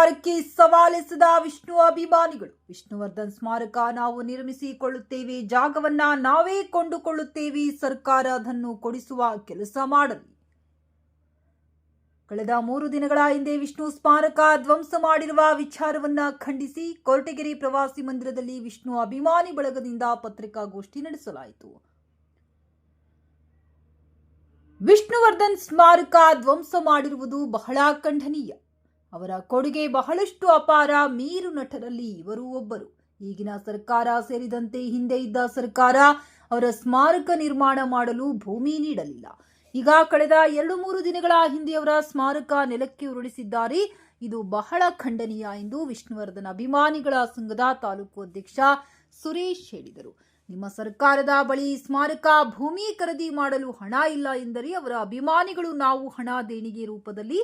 ಸರ್ಕಾರಕ್ಕೆ ಸವಾಲೆಸೆದ ವಿಷ್ಣು ಅಭಿಮಾನಿಗಳು. ವಿಷ್ಣುವರ್ಧನ್ ಸ್ಮಾರಕ ನಾವು ನಿರ್ಮಿಸಿಕೊಳ್ಳುತ್ತೇವೆ, ಜಾಗವನ್ನ ನಾವೇ ಕೊಂಡುಕೊಳ್ಳುತ್ತೇವೆ, ಸರ್ಕಾರ ಅದನ್ನು ಕೊಡಿಸುವ ಕೆಲಸ ಮಾಡಲಿ. ಕಳೆದ 3 ದಿನಗಳ ಹಿಂದೆ ವಿಷ್ಣು ಸ್ಮಾರಕ ಧ್ವಂಸ ಮಾಡಿರುವ ವಿಚಾರವನ್ನ ಖಂಡಿಸಿ ಕೊರಟಗೆರೆ ಪ್ರವಾಸಿ ಮಂದಿರದಲ್ಲಿ ವಿಷ್ಣು ಅಭಿಮಾನಿ ಬಳಗದಿಂದ ಪತ್ರಿಕಾಗೋಷ್ಠಿ ನಡೆಸಲಾಯಿತು. ವಿಷ್ಣುವರ್ಧನ್ ಸ್ಮಾರಕ ಧ್ವಂಸ ಮಾಡಿರುವುದು ಬಹಳ ಖಂಡನೀಯ. ಅವರ ಕೊಡುಗೆ ಬಹಳಷ್ಟು ಅಪಾರ. ಮೀರು ನಟರಲ್ಲಿ ಇವರು ಒಬ್ಬರು. ಈಗಿನ ಸರ್ಕಾರ ಸೇರಿದಂತೆ ಹಿಂದೆ ಇದ್ದ ಸರ್ಕಾರ ಅವರ ಸ್ಮಾರಕ ನಿರ್ಮಾಣ ಮಾಡಲು ಭೂಮಿ ನೀಡಲಿಲ್ಲ. ಈಗ ಕಳೆದ 2-3 ದಿನಗಳ ಹಿಂದೆ ಅವರ ಸ್ಮಾರಕ ನೆಲಕ್ಕೆ ಉರುಳಿಸಿದ್ದಾರೆ. ಇದು ಬಹಳ ಖಂಡನೀಯ ಎಂದು ವಿಷ್ಣುವರ್ಧನ್ ಅಭಿಮಾನಿಗಳ ಸಂಘದ ತಾಲೂಕು ಅಧ್ಯಕ್ಷ ಸುರೇಶ್ ಹೇಳಿದರು. ನಿಮ್ಮ ಸರ್ಕಾರದ ಬಳಿ ಸ್ಮಾರಕ ಭೂಮಿ ಖರೀದಿ ಮಾಡಲು ಹಣ ಇಲ್ಲ ಎಂದರೆ ಅವರ ಅಭಿಮಾನಿಗಳು ನಾವು ಹಣ ದೇಣಿಗೆ ರೂಪದಲ್ಲಿ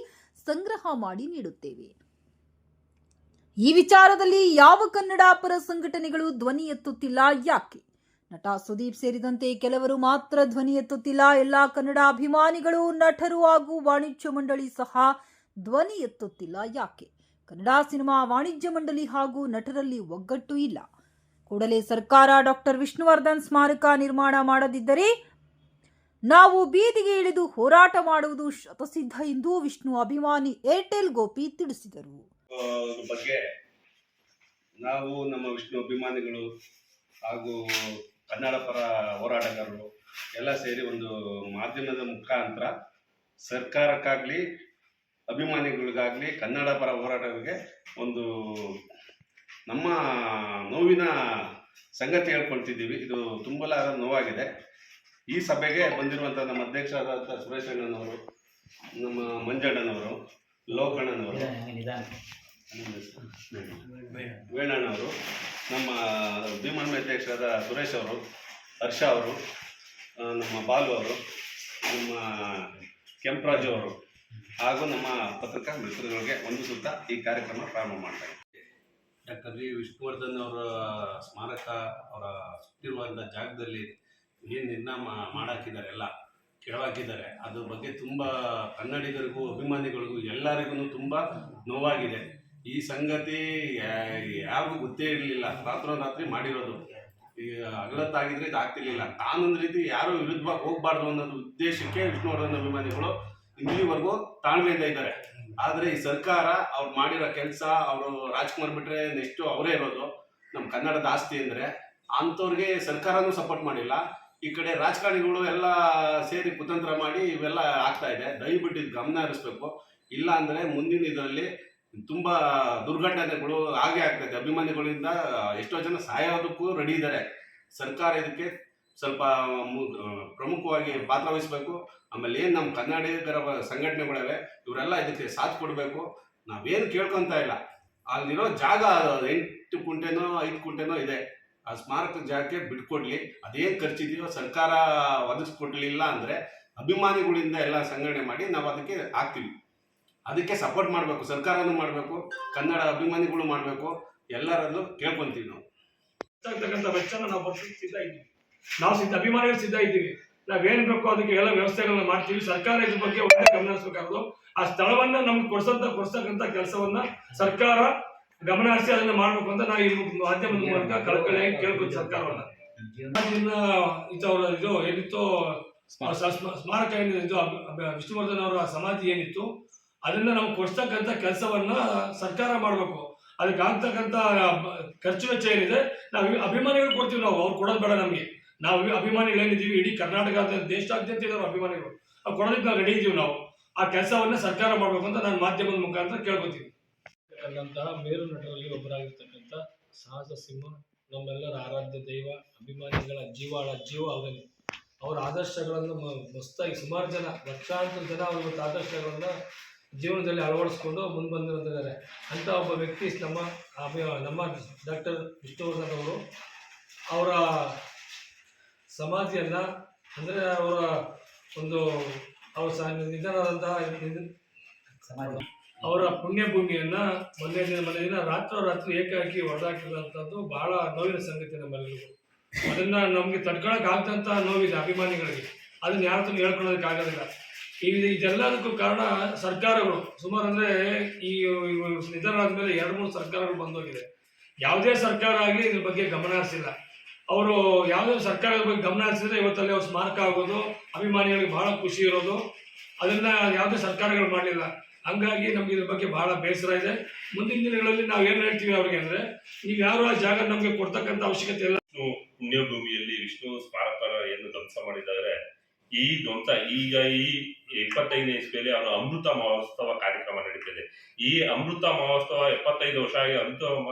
ಸಂಗ್ರಹ ಮಾಡಿ ನೀಡುತ್ತೇವೆ. ಈ ವಿಚಾರದಲ್ಲಿ ಯಾವ ಕನ್ನಡ ಪರ ಸಂಘಟನೆಗಳು ಧ್ವನಿ ಎತ್ತುತ್ತಿಲ್ಲ ಯಾಕೆ? ನಟ ಸುದೀಪ್ ಸೇರಿದಂತೆ ಕೆಲವರು ಮಾತ್ರ ಧ್ವನಿ ಎತ್ತುತ್ತಿಲ್ಲ. ಎಲ್ಲ ಕನ್ನಡ ಅಭಿಮಾನಿಗಳು, ನಟರು ಹಾಗೂ ವಾಣಿಜ್ಯ ಮಂಡಳಿ ಸಹ ಧ್ವನಿ ಎತ್ತುತ್ತಿಲ್ಲ ಯಾಕೆ? ಕನ್ನಡ ಸಿನಿಮಾ ವಾಣಿಜ್ಯ ಮಂಡಳಿ ಹಾಗೂ ನಟರಲ್ಲಿ ಒಗ್ಗಟ್ಟು ಇಲ್ಲ. ಕೂಡಲೇ ಸರ್ಕಾರ ಡಾಕ್ಟರ್ ವಿಷ್ಣುವರ್ಧನ್ ಸ್ಮಾರಕ ನಿರ್ಮಾಣ ಮಾಡದಿದ್ದರೆ ನಾವು ಬೀದಿಗೆ ಇಳಿದು ಹೋರಾಟ ಮಾಡುವುದು ಶತಸಿದ್ಧ ಎಂದು ವಿಷ್ಣು ಅಭಿಮಾನಿ ಏರ್ಟೆಲ್ ಗೋಪಿ ತಿಳಿಸಿದರು. ಬಗ್ಗೆ ನಾವು ನಮ್ಮ ವಿಷ್ಣು ಅಭಿಮಾನಿಗಳು ಹಾಗೂ ಕನ್ನಡ ಪರ ಹೋರಾಟಗಾರರು ಎಲ್ಲ ಸೇರಿ ಒಂದು ಮಾಧ್ಯಮದ ಮುಖಾಂತರ ಸರ್ಕಾರಕ್ಕಾಗಲಿ ಅಭಿಮಾನಿಗಳಿಗಾಗಲಿ ಕನ್ನಡ ಪರ ಹೋರಾಟಗಳಿಗೆ ಒಂದು ನಮ್ಮ ನೋವಿನ ಸಂಗತಿ ಹೇಳ್ಕೊಳ್ತಿದ್ದೀವಿ. ಇದು ತುಂಬಲಾರದ ನೋವಾಗಿದೆ. ಈ ಸಭೆಗೆ ಬಂದಿರುವಂಥ ನಮ್ಮ ಅಧ್ಯಕ್ಷರಾದಂಥ ಸುರೇಶ್ ಅಣ್ಣನವರು, ನಮ್ಮ ಮಂಜಣ್ಣನವರು, ಲೋಕಣ್ಣನವರು, ವೇಣಣ್ಣವರು, ನಮ್ಮ ಭೀಮಣ್ಣ ಅಧ್ಯಕ್ಷರಾದ ಸುರೇಶ್ ಅವರು, ಹರ್ಷ ಅವರು, ನಮ್ಮ ಬಾಲು ಅವರು, ನಮ್ಮ ಕೆಂಪರಾಜು ಅವರು ಹಾಗೂ ನಮ್ಮ ಪತ್ರಿಕಾ ಮಿತ್ರಗಳಿಗೆ ಒಂದು ಸುತ್ತ ಈ ಕಾರ್ಯಕ್ರಮ ಪ್ರಾರಂಭ ಮಾಡ್ತಾ ಇದ್ದೀವಿ. ಡಾಕ್ಟರ್ ವಿ ವಿಷ್ಣುವರ್ಧನ್ ಅವರ ಸ್ಮಾರಕ ಅವರ ಸುತ್ತಿರುವಂಥ ಜಾಗದಲ್ಲಿ ಏನು ನಿರ್ನಾಮ ಮಾಡಾಕಿದ್ದಾರೆ, ಎಲ್ಲ ಕೆಳವಾಕಿದ್ದಾರೆ. ಅದ್ರ ಬಗ್ಗೆ ತುಂಬ ಕನ್ನಡಿಗರಿಗೂ ಅಭಿಮಾನಿಗಳಿಗೂ ಎಲ್ಲರಿಗೂ ತುಂಬ ನೋವಾಗಿದೆ. ಈ ಸಂಗತಿ ಯಾರಿಗೂ ಗೊತ್ತೇ ಇರಲಿಲ್ಲ. ರಾತ್ರೋರಾತ್ರಿ ಮಾಡಿರೋದು. ಈಗ ಹಗಲತ್ತಾಗಿದ್ರೆ ಇದು ಆಗ್ತಿರ್ಲಿಲ್ಲ. ಕಾನೂನು ರೀತಿ ಯಾರು ವಿರುದ್ಧವಾಗಿ ಹೋಗಬಾರ್ದು ಅನ್ನೋದು ಉದ್ದೇಶಕ್ಕೆ ವಿಷ್ಣುವರ್ಧನ್ ಅಭಿಮಾನಿಗಳು ಇಲ್ಲಿವರೆಗೂ ತಾಳ್ಮೆಯಿಂದ ಇದ್ದಾರೆ. ಆದರೆ ಈ ಸರ್ಕಾರ ಅವ್ರು ಮಾಡಿರೋ ಕೆಲಸ, ಅವರು ರಾಜ್ಕುಮಾರ್ ಬಿಟ್ಟರೆ ನೆಕ್ಸ್ಟು ಅವರೇ ಇರೋದು ನಮ್ಮ ಕನ್ನಡದ ಆಸ್ತಿ ಅಂದರೆ. ಅಂಥವ್ರಿಗೆ ಸರ್ಕಾರನೂ ಸಪೋರ್ಟ್ ಮಾಡಿಲ್ಲ. ಈ ಕಡೆ ರಾಜಕಾರಣಿಗಳು ಎಲ್ಲ ಸೇರಿ ಕುತಂತ್ರ ಮಾಡಿ ಇವೆಲ್ಲ ಆಗ್ತಾ ಇದೆ. ದಯವಿಟ್ಟು ಇದು ಗಮನ ಹರಿಸ್ಬೇಕು. ಇಲ್ಲ ಅಂದರೆ ಮುಂದಿನ ಇದರಲ್ಲಿ ತುಂಬ ದುರ್ಘಟನೆಗಳು ಹಾಗೆ ಆಗ್ತದೆ. ಅಭಿಮಾನಿಗಳಿಂದ ಎಷ್ಟೋ ಜನ ಸಾಯೋದಕ್ಕೂ ರೆಡಿ ಇದ್ದಾರೆ. ಸರ್ಕಾರ ಇದಕ್ಕೆ ಸ್ವಲ್ಪ ಪ್ರಮುಖವಾಗಿ ಪಾತ್ರ ವಹಿಸಬೇಕು. ಆಮೇಲೆ ಏನು ನಮ್ಮ ಕನ್ನಡಿಗರ ಸಂಘಟನೆಗಳಿವೆ, ಇವರೆಲ್ಲ ಇದಕ್ಕೆ ಸಾಥ್ ಕೊಡಬೇಕು. ನಾವೇನು ಕೇಳ್ಕೊತಾ ಇಲ್ಲ. ಅಲ್ಲಿರೋ ಜಾಗ 8 ಕುಂಟೆನೋ 5 ಕುಂಟೆನೋ ಇದೆ. ಆ ಸ್ಮಾರಕ ಜಾಗಕ್ಕೆ ಬಿಟ್ಕೊಡ್ಲಿ. ಅದೇನು ಖರ್ಚಿದೆಯೋ ಸರ್ಕಾರ ಒದಗಿಸ್ಕೊಡ್ಲಿಲ್ಲ ಅಂದರೆ ಅಭಿಮಾನಿಗಳಿಂದ ಎಲ್ಲ ಸಂಘಟನೆ ಮಾಡಿ ನಾವು ಅದಕ್ಕೆ ಹಾಕ್ತೀವಿ. ಅದಕ್ಕೆ ಸಪೋರ್ಟ್ ಮಾಡಬೇಕು. ಸರ್ಕಾರನೂ ಮಾಡಬೇಕು, ಕನ್ನಡ ಅಭಿಮಾನಿಗಳು ಮಾಡಬೇಕು. ಎಲ್ಲರಲ್ಲೂ ಕೇಳ್ಕೊತೀವಿ. ನಾವು ಆಗ್ತಕ್ಕಂಥ ವೆಚ್ಚನ ನಾವು ಬರ್ಸಕ್ಕೆ ಸಿದ್ಧ ಇದ್ದೀವಿ. ನಾವು ಅಭಿಮಾನಿಗಳು ಸಿದ್ಧ ಇದ್ದೀವಿ. ನಾವೇನು ಬೇಕೋ ಅದಕ್ಕೆ ಎಲ್ಲ ವ್ಯವಸ್ಥೆಗಳನ್ನ ಮಾಡ್ತೀವಿ. ಸರ್ಕಾರ ಇದ್ರ ಬಗ್ಗೆ ಒಳ್ಳೆ ಗಮನ ಹರಿಸಬೇಕಾದ್ರು ಆ ಸ್ಥಳವನ್ನ ನಮ್ಗೆ ಕೊಡ್ಸತಕ್ಕಂಥ ಕೆಲಸವನ್ನ ಸರ್ಕಾರ ಗಮನ ಹರಿಸಿ ಅದನ್ನ ಮಾಡ್ಬೇಕು ಅಂತ ನಾವು ಈ ಮಾಧ್ಯಮದ ಮೂಲಕ ಕಳಕಳಿಯಾಗಿ ಕೇಳ್ಬೋದು ಸರ್ಕಾರವನ್ನ. ಇದು ಏನಿತ್ತು ಸ್ಮಾರಕ ಏನಿತ್ತು, ವಿಷ್ಣುವರ್ಧನ್ ಅವರ ಸಮಾಧಿ ಏನಿತ್ತು, ಅದನ್ನ ನಾವು ಕೊಡ್ಸ್ತಕ್ಕಂಥ ಕೆಲಸವನ್ನ ಸರ್ಕಾರ ಮಾಡಬೇಕು. ಅದಕ್ಕೆ ಆಗ್ತಕ್ಕಂಥ ಖರ್ಚು ವೆಚ್ಚ ಏನಿದೆ ನಾವು ಅಭಿಮಾನಿಗಳು ಕೊಡ್ತೀವಿ. ನಾವು ಅವ್ರು ಕೊಡೋದು ಬೇಡ ನಮಗೆ. ನಾವು ಅಭಿಮಾನಿಗಳು ಏನಿದ್ದೀವಿ ಇಡೀ ಕರ್ನಾಟಕ ದೇಶಾದ್ಯಂತ ಇದ್ದಾರೆ ಅಭಿಮಾನಿಗಳು. ಅವ್ರು ಕೊಡೋದಕ್ಕೆ ನಾವು ರೆಡಿ ಇದ್ದೀವಿ. ನಾವು ಆ ಕೆಲಸವನ್ನ ಸರ್ಕಾರ ಮಾಡಬೇಕು ಅಂತ ನಾನು ಮಾಧ್ಯಮದ ಮುಖಾಂತರ ಕೇಳ್ಕೊತೀನಿ. ಮೇರು ನಟರಲ್ಲಿ ಒಬ್ಬರಾಗಿರ್ತಕ್ಕಂಥ ಸಾಹಸ ಸಿಂಹ, ನಮ್ಮೆಲ್ಲರ ಆರಾಧ್ಯ ದೈವ, ಅಭಿಮಾನಿಗಳ ಜೀವ ಅವರಲ್ಲಿ. ಅವರ ಆದರ್ಶಗಳನ್ನು ಮಸ್ತಾಗಿ ಸುಮಾರು ಜನ, ಲಕ್ಷಾಂತರ ಜನ ಅವರ ಆದರ್ಶಗಳನ್ನು ಜೀವನದಲ್ಲಿ ಅಳವಡಿಸ್ಕೊಂಡು ಮುಂದೆ ಬಂದಿರುತ್ತಿದ್ದಾರೆ. ಅಂಥ ಒಬ್ಬ ವ್ಯಕ್ತಿ ನಮ್ಮ ಡಾಕ್ಟರ್ ವಿಷ್ಣುವರ್ಧನ್ ಅವರು ಅವರ ಸಮಾಧಿಯನ್ನು, ಅಂದರೆ ಅವರ ಒಂದು ನಿಧನವಾದಂತಹ ಅವರ ಪುಣ್ಯಭೂಮಿಯನ್ನು ಮೊನ್ನೆ ದಿನ ರಾತ್ರೋರಾತ್ರಿ ಏಕಾಏಕಿ ಹೊಡೆದಾಕಿರುವಂಥದ್ದು ಬಹಳ ನೋವಿನ ಸಂಗತಿ ನಮ್ಮೆಲ್ಲರಿಗೂ. ಅದನ್ನು ನಮಗೆ ತಡ್ಕೊಳಕ್ಕೆ ಆಗ್ತಂಥ ನೋವಿದೆ ಅಭಿಮಾನಿಗಳಿಗೆ. ಅದನ್ನು ಯಾರ ಹತ್ರ ಹೇಳ್ಕೊಳ್ಳೋದಕ್ಕೆ ಆಗೋದಿಲ್ಲ. ಇದೆಲ್ಲದಕ್ಕೂ ಕಾರಣ ಸರ್ಕಾರಗಳು ಸುಮಾರು ಅಂದರೆ ಈ ನಿಧನ ಆದಮೇಲೆ 2-3 ಸರ್ಕಾರಗಳು ಬಂದೋಗಿದೆ. ಯಾವುದೇ ಸರ್ಕಾರ ಆಗಲಿ ಇದ್ರ ಬಗ್ಗೆ ಗಮನ ಹರಿಸಿಲ್ಲ. ಅವರು ಯಾವುದೇ ಸರ್ಕಾರದ ಬಗ್ಗೆ ಗಮನ ಹರಿಸಿದ್ರೆ ಇವತ್ತಲ್ಲಿ ಅವ್ರು ಸ್ಮಾರಕ ಆಗೋದು, ಅಭಿಮಾನಿಗಳಿಗೆ ಬಹಳ ಖುಷಿ ಇರೋದು, ಅದನ್ನ ಯಾವುದೇ ಸರ್ಕಾರಗಳು ಮಾಡಲಿಲ್ಲ. ಹಂಗಾಗಿ ನಮ್ಗೆ ಇದ್ರ ಬಗ್ಗೆ ಬಹಳ ಬೇಸರ ಇದೆ. ಮುಂದಿನ ದಿನಗಳಲ್ಲಿ ನಾವು ಏನು ಹೇಳ್ತೀವಿ ಅವ್ರಿಗೆ ಅಂದರೆ, ನೀವು ಯಾರು ಆ ಜಾಗ ನಮಗೆ ಕೊಡ್ತಕ್ಕಂಥ ಅವಶ್ಯಕತೆ ಇಲ್ಲ. ಪುಣ್ಯಭೂಮಿಯಲ್ಲಿ ವಿಷ್ಣು ಸ್ಮಾರಕ ಏನು ಧ್ವಂಸ ಮಾಡಿದ್ದಾರೆ, ಈ ಧ್ವಂಸ ಈಗ ಈ 25ನೇ ಇಸ್ವಿಯಲ್ಲಿ ಅವರ ಅಮೃತ ಮಹೋತ್ಸವ ಕಾರ್ಯಕ್ರಮ ನಡೀತಿದೆ. ಈ ಅಮೃತ ಮಹೋತ್ಸವ 75 ವರ್ಷ ಆಗಿ ಅಮೃತ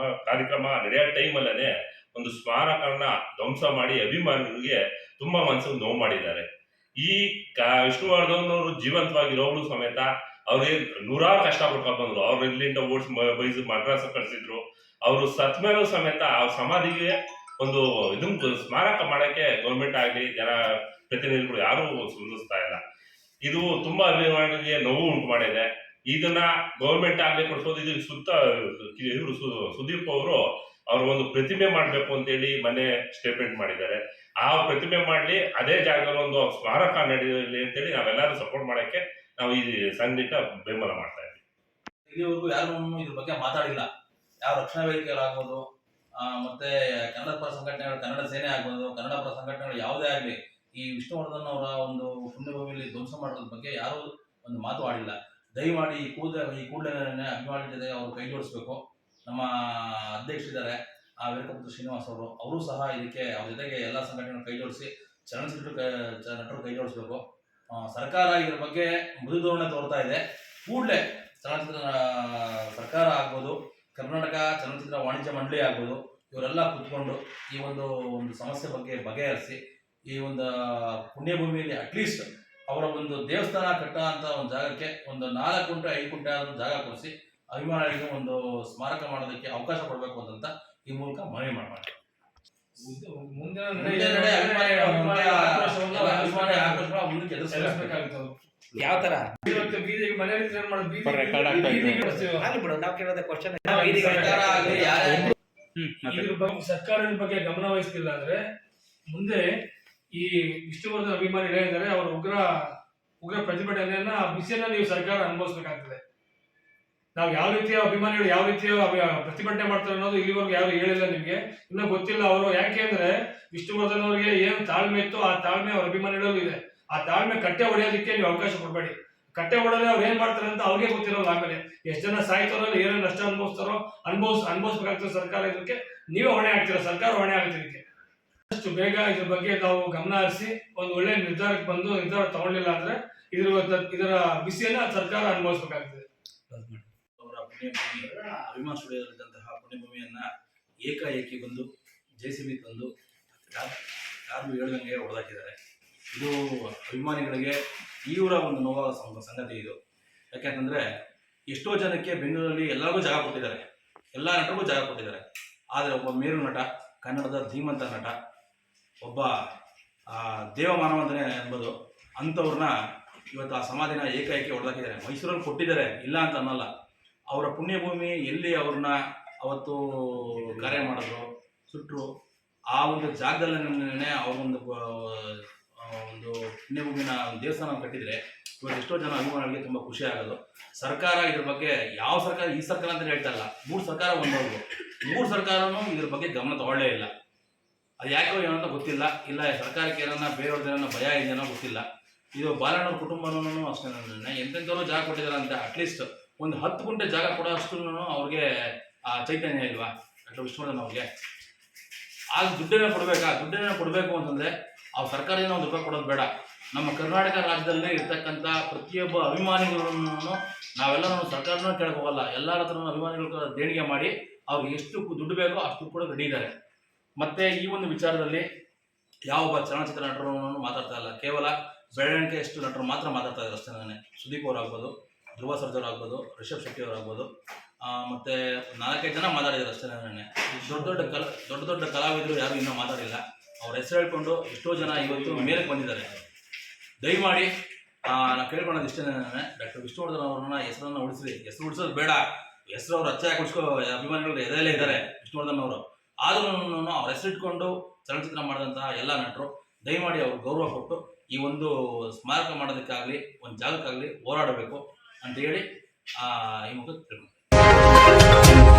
ಕಾರ್ಯಕ್ರಮ ನಡೆಯೋ ಟೈಮಲ್ಲೇ ಒಂದು ಸ್ಮಾರಕನ ಧ್ವಂಸ ಮಾಡಿ ಅಭಿಮಾನಿಗಳಿಗೆ ತುಂಬಾ ಮನಸ್ಸು ನೋವು ಮಾಡಿದ್ದಾರೆ. ಈ ವಿಷ್ಣುವರ್ಧನ್ ಅವರು ಜೀವಂತವಾಗಿರೋರು ಸಮೇತ ಅವ್ರಿಗೆ ನೂರಾರು ಕಷ್ಟ ಪಡ್ಕೊಂಡು ಬಂದ್ರು. ಅವ್ರು ಇಲ್ಲಿಂದ ಓಡಿಸಿ ಬೈದು ಮದ್ರಾಸ್ ಕಳಿಸಿದ್ರು. ಅವರು ಸತ್ ಮೇಲೂ ಸಮೇತ ಅವ್ರ ಸಮಾಧಿಗೆ ಒಂದು ಇದನ್ನ ಸ್ಮಾರಕ ಮಾಡಕ್ಕೆ ಗೌರ್ಮೆಂಟ್ ಆಗಲಿ ಜನ ಪ್ರತಿನಿಧಿಗಳು ಯಾರೂ ಸ್ಪಂದಿಸ್ತಾ ಇಲ್ಲ. ಇದು ತುಂಬಾ ಅಭಿಮಾನಿಗಳಿಗೆ ನೋವು ಉಂಟು ಮಾಡಿದೆ. ಇದನ್ನ ಗೌರ್ಮೆಂಟ್ ಆಗಲಿ ಕೊಡಿಸೋದು. ಇದು ಸುತ್ತ ಇವರು ಸುದೀಪ್ ಅವರು ಅವ್ರ ಒಂದು ಪ್ರತಿಮೆ ಮಾಡಬೇಕು ಅಂತೇಳಿ ಮೊನ್ನೆ ಸ್ಟೇಟ್ಮೆಂಟ್ ಮಾಡಿದ್ದಾರೆ. ಆ ಪ್ರತಿಮೆ ಮಾಡಲಿ, ಅದೇ ಜಾಗದಲ್ಲಿ ಒಂದು ಸ್ಮಾರಕ ನಡೆಯಲಿ ಅಂತೇಳಿ ನಾವೆಲ್ಲರೂ ಸಪೋರ್ಟ್ ಮಾಡಕ್ಕೆ ನಾವು ಈ ಸಂಘಟಿತ ಬೆಂಬಲ ಮಾಡ್ತಾ ಇದ್ದೀವಿ. ಇಲ್ಲಿವರೆಗೂ ಯಾರು ಇದ್ರ ಬಗ್ಗೆ ಮಾತಾಡಿಲ್ಲ. ಯಾವ ರಕ್ಷಣಾ ವೇದಿಕೆಗಳಾಗ್ಬೋದು, ಮತ್ತೆ ಕನ್ನಡ ಪರ ಸಂಘಟನೆಗಳು, ಕನ್ನಡ ಸೇನೆ ಆಗ್ಬೋದು, ಕನ್ನಡ ಪರ ಸಂಘಟನೆಗಳು ಯಾವುದೇ ಆಗಲಿ ಈ ವಿಷ್ಣುವರ್ಧನ್ ಅವರ ಒಂದು ಪುಣ್ಯಭೂಮಿಯಲ್ಲಿ ಧ್ವಂಸ ಮಾಡೋದ್ರ ಬಗ್ಗೆ ಯಾರೂ ಒಂದು ಮಾತು ಆಡಿಲ್ಲ. ದಯಮಾಡಿ ಈ ಕೂಡಲೇ ಅಭಿಮಾನಿ ಜೊತೆ ಅವರು ಕೈ ಜೋಡಿಸ್ಬೇಕು. ನಮ್ಮ ಅಧ್ಯಕ್ಷರಿದ್ದಾರೆ ವೀರಕಪುತ್ರ ಶ್ರೀನಿವಾಸ್ ಅವರು ಸಹ ಇದಕ್ಕೆ ಅವ್ರ ಜೊತೆಗೆ ಎಲ್ಲ ಸಂಘಟನೆಗಳು ಕೈ ಜೋಡಿಸಿ ಚಲನಚಿತ್ರ ನಟರು ಕೈ ಜೋಡಿಸ್ಬೇಕು. ಸರ್ಕಾರ ಇದ್ರ ಬಗ್ಗೆ ಮೃದು ಧೋರಣೆ ತೋರ್ತಾ ಇದೆ. ಕೂಡಲೇ ಚಲನಚಿತ್ರ ಸರ್ಕಾರ ಆಗ್ಬೋದು, ಕರ್ನಾಟಕ ಚಲನಚಿತ್ರ ವಾಣಿಜ್ಯ ಮಂಡಳಿ ಆಗ್ಬೋದು, ಇವರೆಲ್ಲ ಕೂತ್ಕೊಂಡು ಈ ಒಂದು ಸಮಸ್ಯೆ ಬಗ್ಗೆ ಬಗೆಹರಿಸಿ ಈ ಒಂದು ಪುಣ್ಯಭೂಮಿಯಲ್ಲಿ ಅಟ್ಲೀಸ್ಟ್ ಅವರ ಒಂದು ದೇವಸ್ಥಾನ ಕಟ್ಟ ಅಂತ ಒಂದು ಜಾಗಕ್ಕೆ ಒಂದು 4 ಗುಂಟೆ 5 ಗುಂಟೆ ಆದ ಜಾಗ ಕೊಡಿಸಿ ಅಭಿಮಾನಿಗಳಿಗೆ ಒಂದು ಸ್ಮಾರಕ ಮಾಡೋದಕ್ಕೆ ಅವಕಾಶ ಕೊಡಬೇಕು ಅಂತ ಈ ಮೂಲಕ ಮನವಿ ಮಾಡ್ತಾರೆ. ಯಾವ ತರ ಸರ್ಕಾರದ ಬಗ್ಗೆ ಗಮನ ವಹಿಸ್ತಿಲ್ಲ ಅಂದ್ರೆ ಮುಂದೆ ಈ ವಿಷ್ಣುವರ್ಧನ್ ಅಭಿಮಾನಿಗಳು ಹೇಳಿದ್ದಾರೆ ಅವರ ಉಗ್ರ ಪ್ರತಿಭಟನೆಯನ್ನ ಬಿಸಿಯನ್ನ ನೀವು ಸರ್ಕಾರ ಅನುಭವಿಸಬೇಕಾಗ್ತದೆ. ನಾವು ಯಾವ ರೀತಿಯ ಅಭಿಮಾನಿಗಳು ಯಾವ ರೀತಿಯ ಪ್ರತಿಭಟನೆ ಮಾಡ್ತಾರೆ ಅನ್ನೋದು ಇಲ್ಲಿವರೆಗೂ ಯಾರು ಹೇಳಿಲ್ಲ. ನಿಮ್ಗೆ ಇನ್ನೂ ಗೊತ್ತಿಲ್ಲ ಅವರು. ಯಾಕೆ ಅಂದ್ರೆ ವಿಷ್ಣುವರ್ಧನ್ ಅವರಿಗೆ ಏನು ತಾಳ್ಮೆ ಇತ್ತು ಆ ತಾಳ್ಮೆ ಅವ್ರ ಅಭಿಮಾನಿಗಳಲ್ಲೂ ಇದೆ. ಆ ತಾಳ್ಮೆ ಕಟ್ಟೆ ಹೊಡೆಯೋದಕ್ಕೆ ನೀವು ಅವಕಾಶ ಕೊಡಬೇಡಿ. ಕಟ್ಟೆ ಹೊಡೆದ್ರೆ ಅವ್ರು ಏನ್ ಮಾಡ್ತಾರೆ ಅಂತ ಅವ್ರಿಗೆ ಗೊತ್ತಿರೋಲ್ಲ. ಆಮೇಲೆ ಎಷ್ಟು ಜನ ಸಾಯ್ತಾರೋ, ಏನೇನು ನಷ್ಟ ಅನುಭವಿಸ್ತಾರೋ ಅನುಭವಿಸ್ಬೇಕಾಗ್ತದೆ ಸರ್ಕಾರ. ಇದಕ್ಕೆ ನೀವೇ ಹೊಣೆ ಆಗ್ತೀರಾ, ಸರ್ಕಾರ ಹೊಣೆ ಆಗುತ್ತೆ. ಇದಕ್ಕೆ ಅಷ್ಟು ಬೇಗ ಇದ್ರ ಬಗ್ಗೆ ನಾವು ಗಮನ ಹರಿಸಿ ಒಂದು ಒಳ್ಳೆ ನಿರ್ಧಾರಕ್ಕೆ ಬಂದು ನಿರ್ಧಾರ ತಗೊಳ್ಳಿಲ್ಲ ಅಂದ್ರೆ ಇದರ ಬಿಸಿಯನ್ನ ಸರ್ಕಾರ ಅನುಭವಿಸಬೇಕಾಗ್ತದೆ. ಅವರ ಪುಣ್ಯಭೂಮಿ ಅಭಿಮಾನ ಸ್ಟುಡಿಯೋದಲ್ಲಿದ್ದಂತಹ ಪುಣ್ಯಭೂಮಿಯನ್ನ ಏಕಾಏಕಿ ಬಂದು JCB ತಂದು ಯಾರು ಹೇಳ್ದಂಗೆ ಹೊಡೆದಾಕಿದ್ದಾರೆ. ಇದು ಅಭಿಮಾನಿಗಳಿಗೆ ತೀವ್ರ ಒಂದು ನೋವಾದ ಸಂಗತಿ ಇದು. ಯಾಕೆಂತಂದ್ರೆ ಎಷ್ಟೋ ಜನಕ್ಕೆ ಬೆಂಗಳೂರಲ್ಲಿ ಎಲ್ಲರಿಗೂ ಜಾಗ ಕೊಟ್ಟಿದ್ದಾರೆ, ಎಲ್ಲ ನಟರಿಗೂ ಜಾಗ ಕೊಟ್ಟಿದ್ದಾರೆ. ಆದರೆ ಒಬ್ಬ ಮೇರು ನಟ, ಕನ್ನಡದ ಧೀಮಂತ ನಟ, ಒಬ್ಬ ದೇವಮಾನವಂತನೇ ಅನ್ಬೋದು, ಅಂಥವ್ರನ್ನ ಇವತ್ತು ಆ ಸಮಾಧಿನ ಏಕಾಏಕಿ ಹೊಡೆದಾಕಿದ್ದಾರೆ. ಮೈಸೂರಲ್ಲಿ ಕೊಟ್ಟಿದ್ದಾರೆ, ಇಲ್ಲ ಅಂತ ಅನ್ನಲ್ಲ. ಅವರ ಪುಣ್ಯಭೂಮಿ ಎಲ್ಲಿ ಅವ್ರನ್ನ ಅವತ್ತು ಕಾರ್ಯ ಮಾಡಿದ್ರು, ಸುಟ್ಟರು, ಆ ಒಂದು ಜಾಗದಲ್ಲೇ ಅವ್ರೊಂದು ಪುಣ್ಯಭೂಮಿನ ದೇವಸ್ಥಾನ ಕಟ್ಟಿದರೆ ಇವತ್ತು ಎಷ್ಟೋ ಜನ ಅಭಿಮಾನಿಗಳಿಗೆ ತುಂಬ ಖುಷಿ ಆಗೋದು. ಸರ್ಕಾರ ಇದ್ರ ಬಗ್ಗೆ ಯಾವ ಸರ್ಕಾರ, ಈ ಸರ್ಕಾರ ಅಂತ ಹೇಳ್ತಾ ಇಲ್ಲ, 3 ಸರ್ಕಾರ ಬಂದವರು, 3 ಸರ್ಕಾರನೂ ಇದ್ರ ಬಗ್ಗೆ ಗಮನ ತಗೊಳ್ಳೇ ಇಲ್ಲ. ಅದು ಯಾಕೋ ಏನೋ ಅಂತ ಗೊತ್ತಿಲ್ಲ. ಇಲ್ಲ ಸರ್ಕಾರಕ್ಕೆ ಏನನ್ನ ಬೇರೆಯವ್ರದ್ದೇನೋ ಭಯ ಇದೆಯೋ ಗೊತ್ತಿಲ್ಲ. ಇದು ಬಾಲಣ್ಣವ್ರ ಕುಟುಂಬನೂ ಅಷ್ಟೇ, ಎಂತೆಂಥವ್ರು ಜಾಗ ಕೊಟ್ಟಿದ್ದಾರೆ ಅಂತ ಅಟ್ಲೀಸ್ಟ್ ಒಂದು 10 ಗುಂಟೆ ಜಾಗ ಕೊಡೋ ಅಷ್ಟು ಅವ್ರಿಗೆ ಚೈತನ್ಯ ಇಲ್ವಾ ಡಾಕ್ಟರ್ ವಿಷ್ಣುವರ್ಧನ್ ಅವ್ರಿಗೆ? ಆಗ ದುಡ್ಡನ್ನೇ ಕೊಡಬೇಕು ಅಂತಂದರೆ ಅವ್ರ ಸರ್ಕಾರದಿಂದ 1 ರೂಪಾಯಿ ಕೊಡೋದು ಬೇಡ. ನಮ್ಮ ಕರ್ನಾಟಕ ರಾಜ್ಯದಲ್ಲೇ ಇರ್ತಕ್ಕಂಥ ಪ್ರತಿಯೊಬ್ಬ ಅಭಿಮಾನಿಗಳನ್ನು ನಾವೆಲ್ಲರೂ ಸರ್ಕಾರನೂ ಕೇಳಕ್ಕೆ ಹೋಗಲ್ಲ. ಎಲ್ಲರ ಹತ್ರನೂ ಅಭಿಮಾನಿಗಳು ದೇಣಿಗೆ ಮಾಡಿ ಅವ್ರಿಗೆ ಎಷ್ಟು ದುಡ್ಡು ಬೇಕೋ ಅಷ್ಟು ಕೂಡ ರೆಡಿ ಇದ್ದಾರೆ. ಮತ್ತು ಈ ಒಂದು ವಿಚಾರದಲ್ಲಿ ಯಾವೊಬ್ಬ ಚಲನಚಿತ್ರ ನಟರು ಮಾತಾಡ್ತಾ ಇಲ್ಲ. ಕೇವಲ ಬೆಳವಣಿಗೆ ಎಷ್ಟು ನಟರು ಮಾತ್ರ ಮಾತಾಡ್ತಾ ಇದ್ದಾರೆ ಅಷ್ಟೇ. ಸುದೀಪ್ ಅವರಾಗ್ಬೋದು, ಧ್ರುವ ಸರ್ಜಾ ಆಗ್ಬೋದು, ರಿಷಬ್ ಶೆಟ್ಟಿ ಅವರಾಗ್ಬೋದು, ಮತ್ತು 4-5 ಜನ ಮಾತಾಡಿದ್ದಾರೆ ಅಷ್ಟೇ. ದೊಡ್ಡ ಕಲಾವಿದರು ಯಾರು ಇನ್ನೂ ಮಾತಾಡಿಲ್ಲ. ಅವ್ರ ಹೆಸರು ಹೇಳ್ಕೊಂಡು ಎಷ್ಟೋ ಜನ ಇವತ್ತು ಮೇಲಕ್ಕೆ ಬಂದಿದ್ದಾರೆ. ದಯಮಾಡಿ ನಾವು ಕೇಳ್ಕೊಳ್ಳೋದು ಇಷ್ಟೇ, ಡಾಕ್ಟರ್ ವಿಷ್ಣುವರ್ಧನ್ ಅವ್ರನ್ನ ಹೆಸರನ್ನು ಉಳಿಸ್ರಿ. ಹೆಸರು ಉಳಿಸೋದು ಬೇಡ, ಹೆಸರು ಅವ್ರು ಅಚ್ಚಾಗಿ ಉಳಿಸ್ಕೋ ಅಭಿಮಾನಿಗಳು ಎದೆಯಲ್ಲೇ ಇದ್ದಾರೆ ವಿಷ್ಣುವರ್ಧನ್ ಅವರು. ಆದ್ರೂ ಅವ್ರ ಹೆಸರಿಟ್ಕೊಂಡು ಚಲನಚಿತ್ರ ಮಾಡಿದಂತಹ ಎಲ್ಲ ನಟರು ದಯಮಾಡಿ ಅವ್ರು ಗೌರವ ಕೊಟ್ಟು ಈ ಒಂದು ಸ್ಮಾರಕ ಮಾಡೋದಕ್ಕಾಗಲಿ ಒಂದು ಜಾಗಕ್ಕಾಗಲಿ ಹೋರಾಡಬೇಕು ಅಂತ ಹೇಳಿ ಈ ಮುಖ ತಿಳ್ಕೊಂಡು